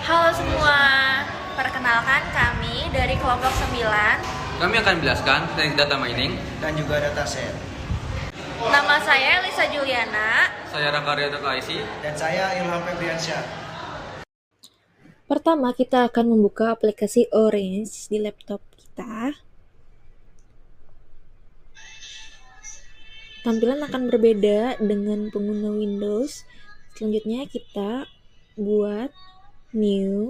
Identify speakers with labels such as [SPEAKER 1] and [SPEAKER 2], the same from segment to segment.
[SPEAKER 1] Halo semua, perkenalkan kami dari kelompok 9.
[SPEAKER 2] Kami akan menjelaskan teknik data mining.
[SPEAKER 3] dan juga dataset.
[SPEAKER 1] Nama saya Lisa Juliana.
[SPEAKER 2] Saya Raka Riyadul
[SPEAKER 3] Dan saya Ilham Febriansyah.
[SPEAKER 4] Pertama, kita akan membuka aplikasi Orange di laptop kita. Tampilan akan berbeda dengan pengguna Windows. Selanjutnya kita buat new.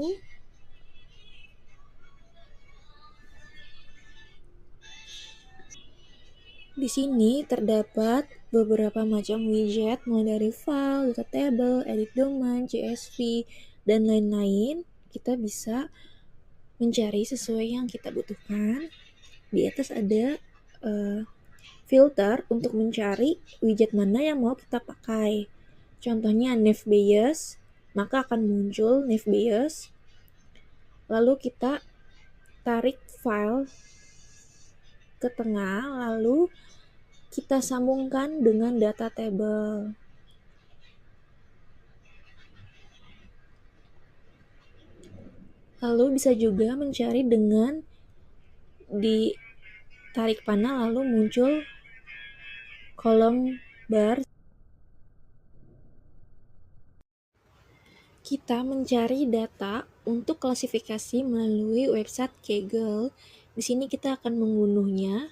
[SPEAKER 4] Di sini terdapat beberapa macam widget mulai dari file, data table, edit domain, CSV, dan lain-lain. Kita bisa mencari sesuai yang kita butuhkan. Di atas ada filter untuk mencari widget mana yang mau kita pakai. Contohnya Navbias, maka akan muncul Navbias. Lalu kita tarik file ke tengah, lalu kita sambungkan dengan data table. Lalu bisa juga mencari dengan ditarik panah lalu muncul kolom bar. Kita mencari data untuk klasifikasi melalui website Kaggle. Di sini kita akan mengunduhnya.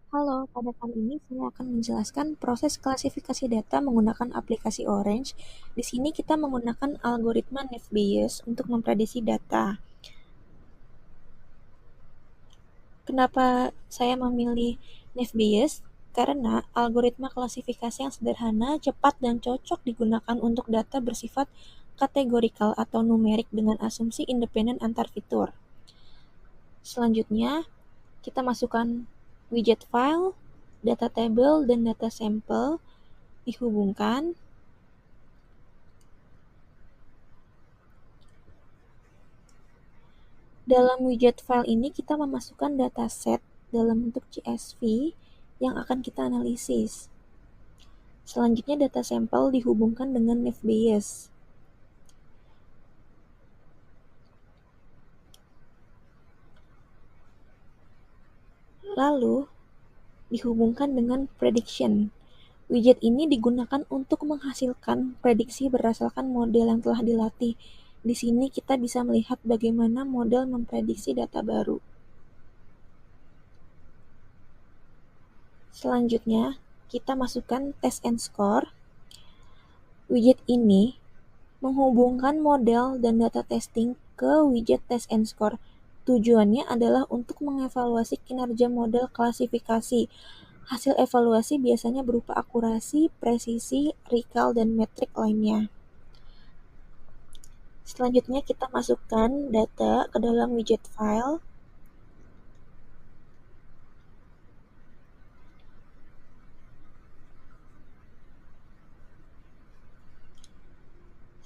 [SPEAKER 4] Halo, pada kali ini saya akan menjelaskan proses klasifikasi data menggunakan aplikasi Orange. Di sini kita menggunakan algoritma Navbias untuk memprediksi data. Kenapa saya memilih Navbias? Karena algoritma klasifikasi yang sederhana, cepat, dan cocok digunakan untuk data bersifat kategorikal atau numerik dengan asumsi independen antar fitur. Selanjutnya, kita masukkan widget file, data table, dan data sampel dihubungkan. Dalam widget file ini kita memasukkan dataset dalam bentuk CSV yang akan kita analisis. Selanjutnya data sampel dihubungkan dengan Navbias. Lalu dihubungkan dengan prediction. Widget ini digunakan untuk menghasilkan prediksi berdasarkan model yang telah dilatih. Di sini kita bisa melihat bagaimana model memprediksi data baru. Selanjutnya, kita masukkan test and score. Widget ini menghubungkan model dan data testing ke widget test and score. Tujuannya adalah untuk mengevaluasi kinerja model klasifikasi. Hasil evaluasi biasanya berupa akurasi, presisi, recall, dan metrik lainnya. Selanjutnya kita masukkan data ke dalam widget file.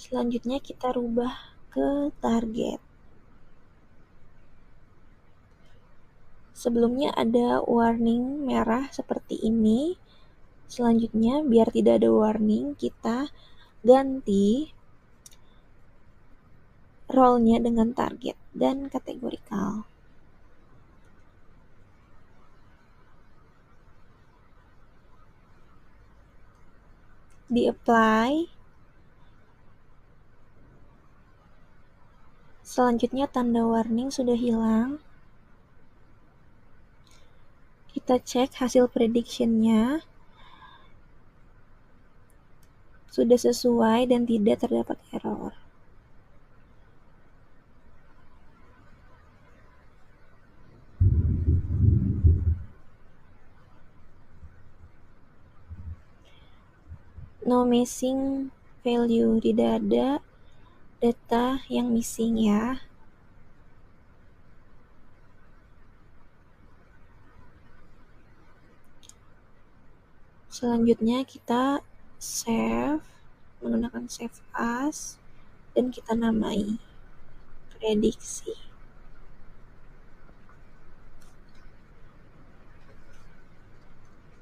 [SPEAKER 4] Selanjutnya kita rubah ke target. Sebelumnya ada warning merah seperti ini. Selanjutnya, biar tidak ada warning, kita ganti role-nya dengan target dan kategorikal. Di-apply. Selanjutnya tanda warning sudah hilang. Kita cek hasil prediction-nya. Sudah sesuai dan tidak terdapat error. No missing value, tidak ada data yang missing ya. Selanjutnya kita save menggunakan save as dan kita namai prediksi.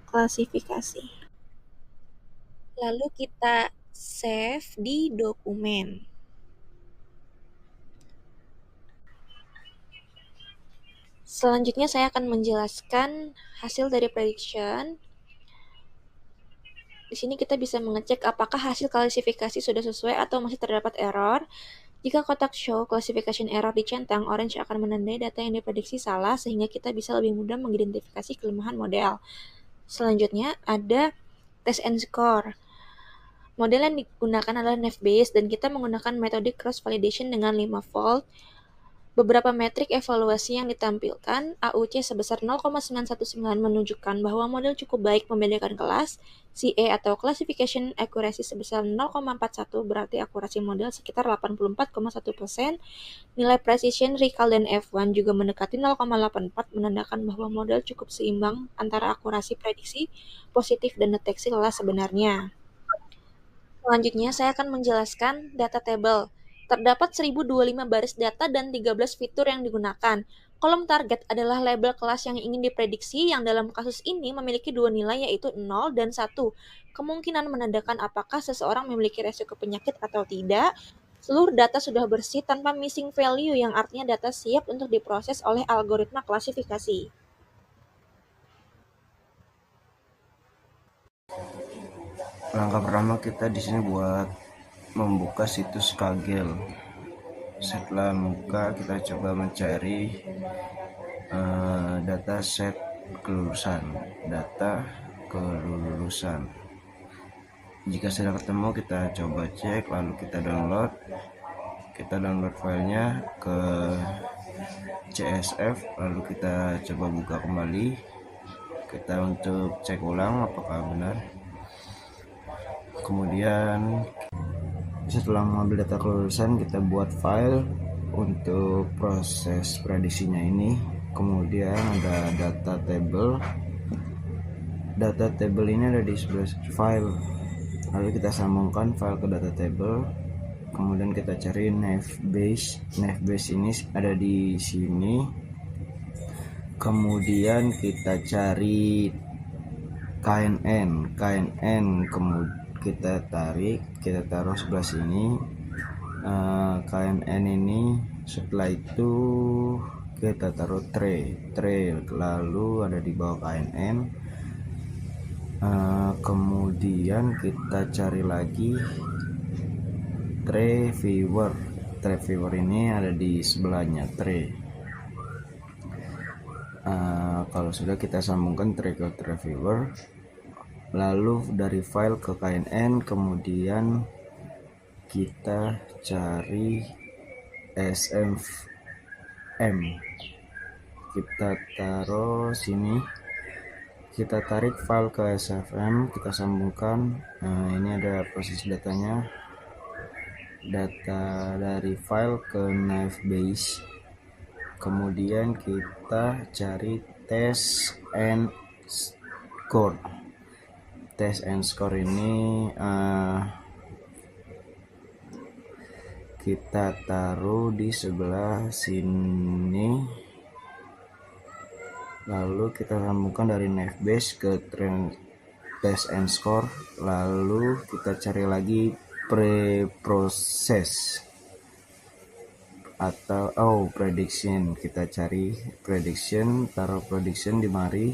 [SPEAKER 4] Klasifikasi. Lalu kita save di dokumen. Selanjutnya saya akan menjelaskan hasil dari prediction. Di sini kita bisa mengecek apakah hasil klasifikasi sudah sesuai atau masih terdapat error. Jika kotak show classification error dicentang, orange akan menandai data yang diprediksi salah sehingga kita bisa lebih mudah mengidentifikasi kelemahan model. Selanjutnya ada test and score. Model yang digunakan adalah naive-Bayes dan kita menggunakan metode cross validation dengan 5-fold. Beberapa metrik evaluasi yang ditampilkan, AUC sebesar 0,919 menunjukkan bahwa model cukup baik membedakan kelas, CA atau Classification Accuracy sebesar 0,41 berarti akurasi model sekitar 84,1%, nilai Precision, Recall, dan F1 juga mendekati 0,84 menandakan bahwa model cukup seimbang antara akurasi prediksi, positif, dan deteksi lelah sebenarnya. Selanjutnya, saya akan menjelaskan data table. Terdapat 1025 baris data dan 13 fitur yang digunakan. Kolom target adalah label kelas yang ingin diprediksi yang dalam kasus ini memiliki dua nilai yaitu 0 dan 1. Kemungkinan menandakan apakah seseorang memiliki resiko penyakit atau tidak. Seluruh data sudah bersih tanpa missing value yang artinya data siap untuk diproses oleh algoritma klasifikasi.
[SPEAKER 3] Langkah pertama kita di sini buat membuka situs Kaggle. Setelah buka, kita coba mencari data set kelulusan. Jika sudah ketemu, kita coba cek, lalu kita download. Kita download filenya ke CSV, lalu kita coba buka kembali. Kita untuk cek ulang apakah benar. Kemudian setelah mengambil data kelulusan, kita buat file untuk proses prediksinya ini. Kemudian ada data table. Data table ini ada di sebelah file. Lalu kita sambungkan file ke data table. Kemudian kita cari naive-Bayes. Naive-Bayes ini ada di sini. Kemudian kita cari KNN. Kemudian kita taruh sebelah sini. KNN ini, setelah itu kita taruh tray, lalu ada di bawah KNN. Kemudian kita cari lagi tray viewer ini ada di sebelahnya tray. Kalau sudah, kita sambungkan tray ke tray viewer, lalu dari file ke KNN. Kemudian kita cari SFM, kita taruh sini, kita tarik file ke SFM, kita sambungkan. Ini ada proses datanya, data dari file ke naive-Bayes. Kemudian kita cari test and score ini kita taruh di sebelah sini, lalu kita sambungkan dari naive-Bayes ke test and score, lalu kita cari lagi preprocess atau prediction. Kita cari prediction, taruh prediction di mari,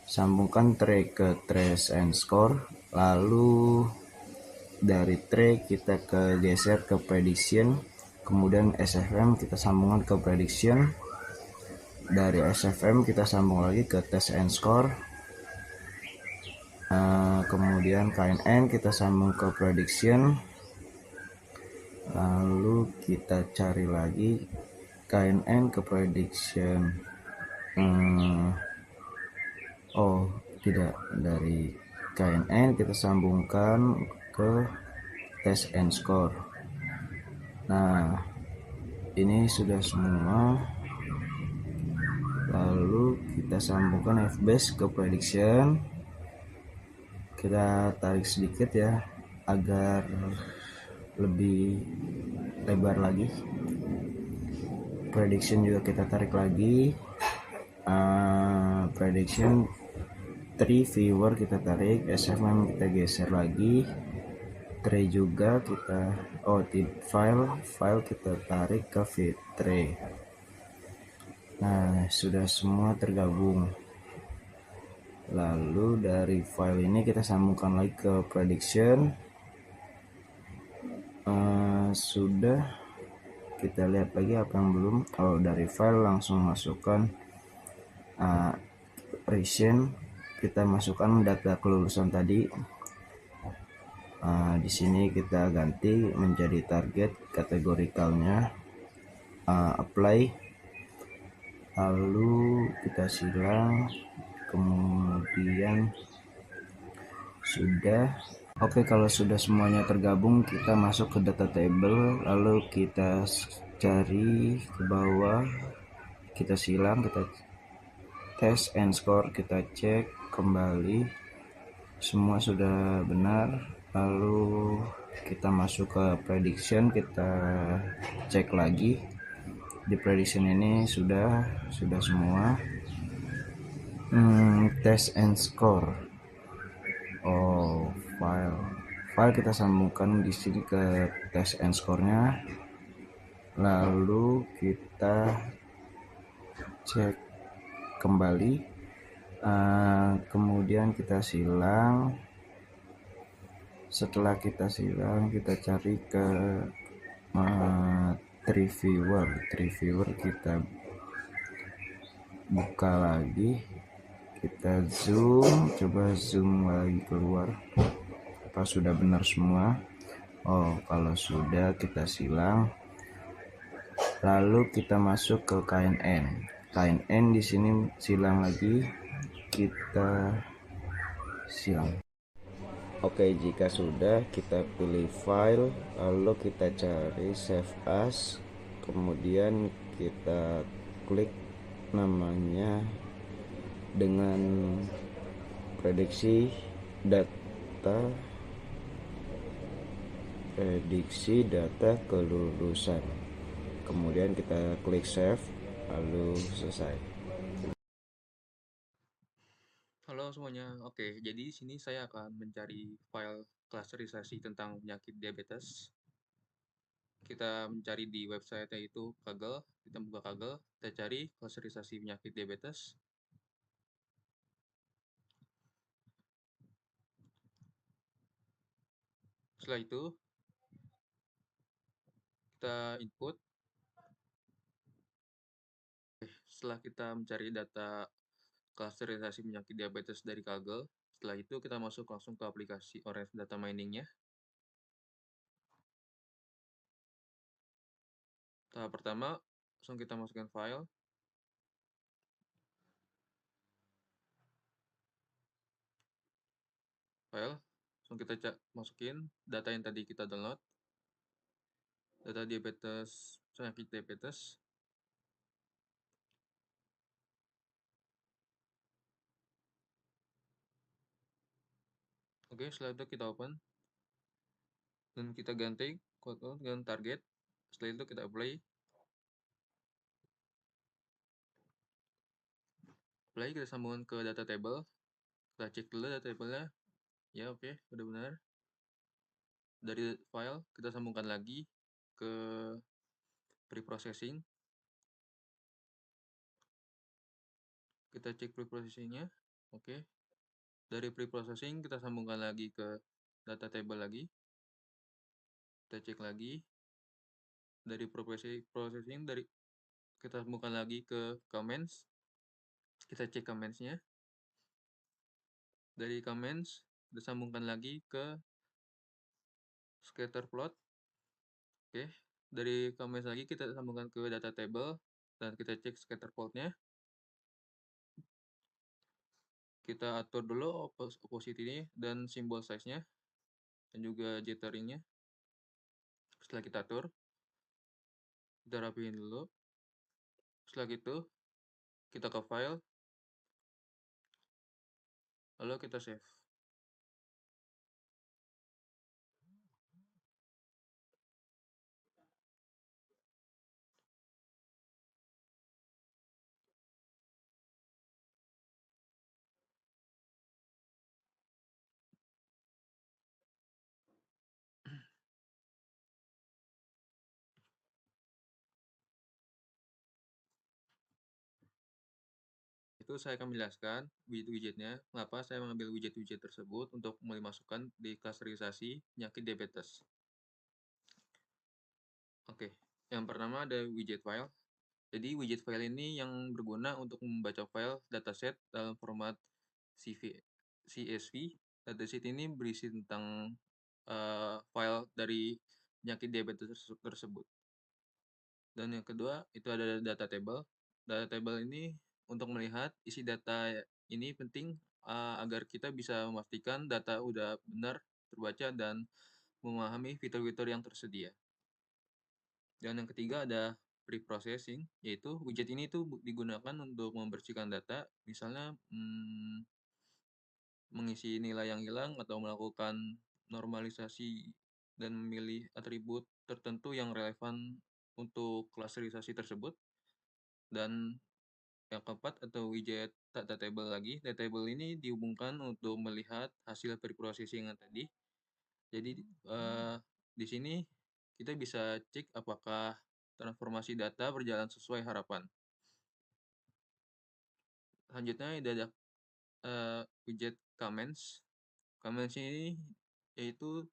[SPEAKER 3] sambungkan tray ke test and score, lalu dari tray kita geser ke prediction, kemudian SFM kita sambungkan ke prediction, dari SFM kita sambung lagi ke test and score, kemudian KNN kita sambung ke prediction, lalu kita cari lagi KNN ke prediction. Tidak, dari KNN kita sambungkan ke test and score. Nah, ini sudah semua. Lalu kita sambungkan naive-Bayes ke prediction. Kita tarik sedikit ya, agar lebih lebar lagi. Prediction juga kita tarik lagi. Prediction tree viewer kita tarik, SFM kita geser lagi, tray juga kita file kita tarik ke tray. Nah, sudah semua tergabung. Lalu dari file ini kita sambungkan lagi ke prediction. Sudah, kita lihat lagi apa yang belum. Kalau dari file langsung masukkan recent, kita masukkan data kelulusan tadi. Di sini kita ganti menjadi target kategorikalnya, apply, lalu kita silang, kemudian sudah. Oke, kalau sudah semuanya tergabung, kita masuk ke data table, lalu kita cari ke bawah, kita silang, kita tes and score, kita cek kembali semua sudah benar. Lalu kita masuk ke prediction, kita cek lagi di prediction ini sudah semua. Test and score. File kita sambungkan di sini ke test and score-nya. Lalu kita cek kembali, kemudian kita silang. Setelah kita silang, kita cari ke tree viewer, kita buka lagi, kita coba zoom lagi keluar, apa sudah benar semua. Kalau sudah, kita silang, lalu kita masuk ke KNN. Di sini silang lagi, kita silang. Oke, jika sudah, kita pilih file, lalu kita cari save as, kemudian kita klik namanya dengan prediksi data kelulusan, kemudian kita klik save, lalu selesai.
[SPEAKER 2] Halo semuanya. Oke, jadi di sini saya akan mencari file klasterisasi tentang penyakit diabetes. Kita mencari di website yaitu Kaggle. Kita buka Kaggle, kita cari klasterisasi penyakit diabetes. Setelah itu kita input. Setelah kita mencari data klasterisasi penyakit diabetes dari Kaggle, setelah itu kita masuk langsung ke aplikasi Orange Data Mining-nya. Tahap pertama, langsung kita masukkan file. Langsung kita masukin data yang tadi kita download. Data diabetes, penyakit diabetes. Oke, setelah itu kita open. Dan kita ganti kode dengan target. Setelah itu kita apply. Kita sambungkan ke data table. Kita cek dulu data table-nya. Ya, oke, udah benar. Dari file, kita sambungkan lagi ke preprocessing. Kita cek preprocessing-nya. Oke. Dari preprocessing, kita sambungkan lagi ke data table lagi. Kita cek lagi. Dari preprocessing, kita sambungkan lagi ke comments. Kita cek comments-nya. Dari comments, kita sambungkan lagi ke scatter plot. Oke, dari comments lagi kita sambungkan ke data table dan kita cek scatter plot-nya. Kita atur dulu opacity-nya dan simbol size-nya dan juga jittering-nya. Setelah kita atur, kita rapiin dulu. Setelah itu, kita ke file, lalu kita save. itu saya akan menjelaskan widget-widgetnya, mengapa saya mengambil widget-widget tersebut untuk memasukkan di klasterisasi penyakit diabetes. Oke, yang pertama ada widget file. Jadi widget file ini yang berguna untuk membaca file dataset dalam format CSV. Dataset ini berisi tentang file dari penyakit diabetes tersebut. Dan yang kedua itu ada data table. Data table ini untuk melihat isi data ini penting agar kita bisa memastikan data udah benar terbaca dan memahami fitur-fitur yang tersedia. Dan yang ketiga ada pre-processing, yaitu widget ini tuh digunakan untuk membersihkan data, misalnya mengisi nilai yang hilang atau melakukan normalisasi dan memilih atribut tertentu yang relevan untuk klasterisasi tersebut. Dan yang keempat atau widget data table lagi. Data table ini dihubungkan untuk melihat hasil pre-processing tadi. Jadi di sini kita bisa cek apakah transformasi data berjalan sesuai harapan. Selanjutnya ada widget comments. Comments ini yaitu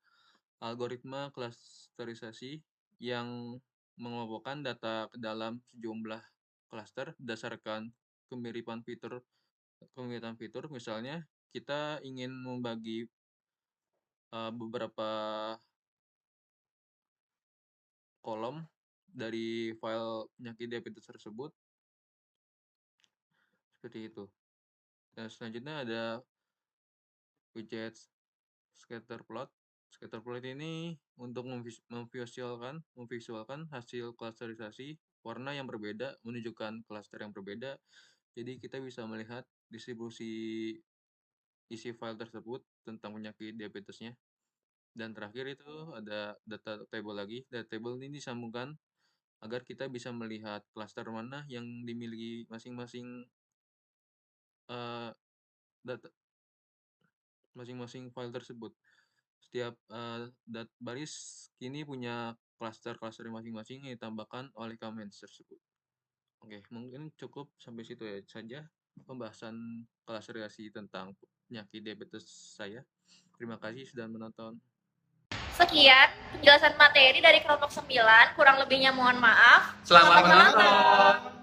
[SPEAKER 2] algoritma klasterisasi yang mengelompokkan data ke dalam sejumlah klaster berdasarkan kemiripan fitur. Misalnya kita ingin membagi beberapa kolom dari file penyakit diabetes tersebut, seperti itu. Dan selanjutnya ada widget scatter plot. Scatter plot ini untuk memvisualkan hasil klasterisasi warna yang berbeda menunjukkan klaster yang berbeda. Jadi kita bisa melihat distribusi isi file tersebut tentang penyakit diabetesnya. Dan terakhir itu ada data table lagi. Data table ini disambungkan agar kita bisa melihat klaster mana yang dimiliki masing-masing file tersebut. Setiap baris kini punya klaster-klaster masing-masing yang ditambahkan oleh comments tersebut. Oke, mungkin cukup sampai situ ya saja pembahasan klasterisasi tentang penyakit diabetes saya. Terima kasih sudah menonton.
[SPEAKER 1] Sekian penjelasan materi dari kelompok 9, kurang lebihnya mohon maaf.
[SPEAKER 5] Selamat menonton.